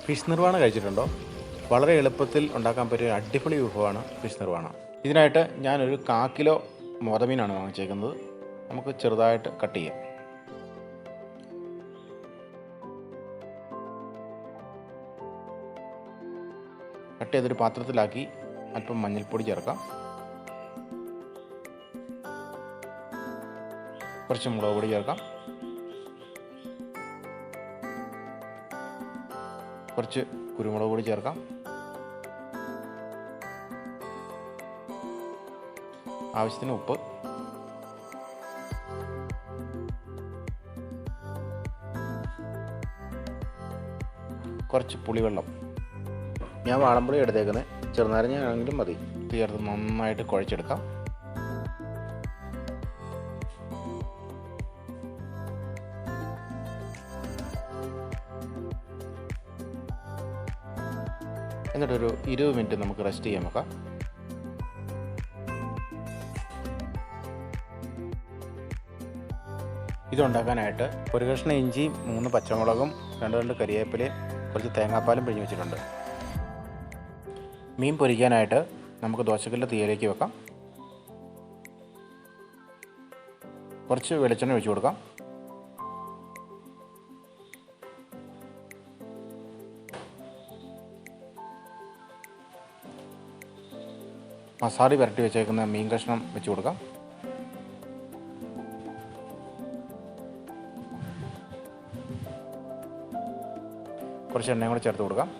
Fish nirvana കഴിച്ചിട്ടുണ്ടോ? വളരെ എളുപ്പത്തിൽ ഉണ്ടാക്കാൻ പറ്റിയ അടിപൊളി വിഭവമാണ് ഫിഷ് നിർവാണ. ഇതിനായിട്ട് ഞാനൊരു 1/4 കിലോ മോതമീനാണ് വാങ്ങിച്ചേക്കുന്നത്. നമുക്ക് ചെറുതായിട്ട് കട്ട് ചെയ്യാം. കട്ട് ചെയ്തൊരു പാത്രത്തിലാക്കി അല്പം മഞ്ഞൾപ്പൊടി ചേർക്കാം, കുറച്ച് മുളക് പൊടി ചേർക്കാം, കുറച്ച് കുരുമുളക് പൊടി ചേർക്കാം, ആവശ്യത്തിന് ഉപ്പ്, കുറച്ച് പുളിവെള്ളം. ഞാൻ വാളംപുളി എടുത്തേക്കുന്നത്, ചെറുനാരങ്ങ ആണെങ്കിലും മതി. ചേർത്ത് നന്നായിട്ട് കുഴച്ചെടുക്കാം. എന്നിട്ടൊരു 20 മിനിറ്റ് നമുക്ക് റെസ്റ്റ് ചെയ്യാൻ വെക്കാം. ഇതുണ്ടാക്കാനായിട്ട് ഒരു കഷ്ണം ഇഞ്ചിയും 3 പച്ചമുളകും 2 കരിവേപ്പിലയും കുറച്ച് തേങ്ങാപ്പാലും പിഴിഞ്ഞ് വെച്ചിട്ടുണ്ട്. മീൻ പൊരിക്കാനായിട്ട് നമുക്ക് ദോശക്കല്ല് തീയിലേക്ക് വെക്കാം. കുറച്ച് വെളിച്ചെണ്ണ ഒഴിച്ചു കൊടുക്കാം. മസാല പുരട്ടി വെച്ചേക്കുന്ന മീൻ കഷ്ണം വെച്ച് കൊടുക്കാം. കുറച്ച് എണ്ണയും കൂടെ ചേർത്ത് കൊടുക്കാം.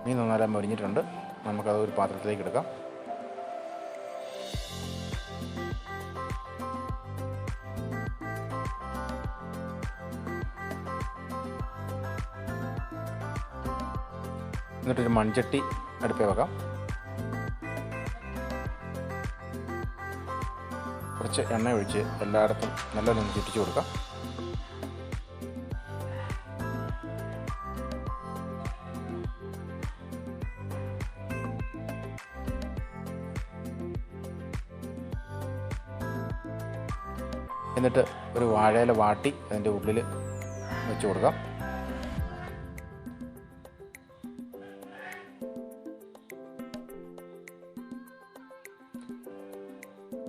മീൻ നന്നായി മൊരിഞ്ഞിട്ടുണ്ട്. നമുക്കത് ഒരു പാത്രത്തിലേക്ക് എടുക്കാം. എന്നിട്ടൊരു മൺചട്ടി അടുപ്പേ വെക്കാം. കുറച്ച് എണ്ണ ഒഴിച്ച് എല്ലായിടത്തും നല്ലോണം ചുറ്റിച്ച് കൊടുക്കാം. എന്നിട്ട് ഒരു വാഴയില വാട്ടി അതിൻ്റെ ഉള്ളിൽ വെച്ച് കൊടുക്കാം.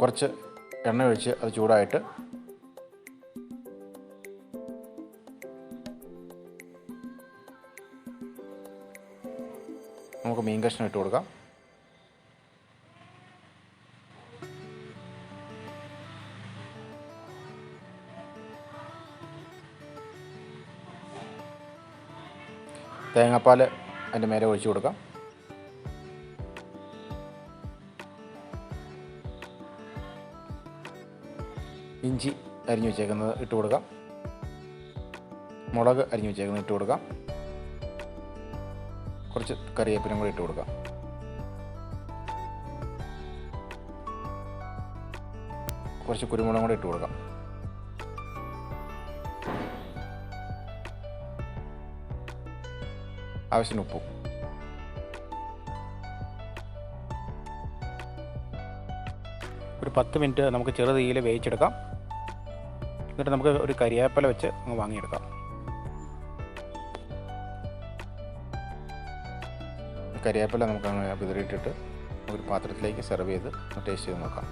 കുറച്ച് എണ്ണ ഒഴിച്ച് അത് ചൂടായിട്ട് നമുക്ക് മീൻ കഷ്ണം ഇട്ട് കൊടുക്കാം. തേങ്ങാപ്പാൽ അതിൻ്റെ മേലെ ഒഴിച്ച് കൊടുക്കാം. ഇഞ്ചി അരിഞ്ഞു വെച്ചേക്കുന്നത് ഇട്ട് കൊടുക്കാം. മുളക് അരിഞ്ഞു വെച്ചേക്കുന്നത് ഇട്ട് കൊടുക്കാം. കുറച്ച് കറിവേപ്പിലും കൂടി ഇട്ട് കൊടുക്കാം. കുറച്ച് കുരുമുളകും കൂടി ഇട്ട് കൊടുക്കാം. ആവശ്യത്തിന് ഉപ്പും. ഒരു 10 മിനിറ്റ് നമുക്ക് ചെറു തീയിൽ വേവിച്ചെടുക്കാം. എന്നിട്ട് നമുക്ക് ഒരു കരിവേപ്പില വെച്ച് അങ്ങ് വാങ്ങിയെടുക്കാം. കരിവേപ്പില നമുക്ക് അങ്ങ് വിതറിയിട്ടിട്ട് ഒരു പാത്രത്തിലേക്ക് സെർവ് ചെയ്ത് ടേസ്റ്റ് ചെയ്ത് നോക്കാം.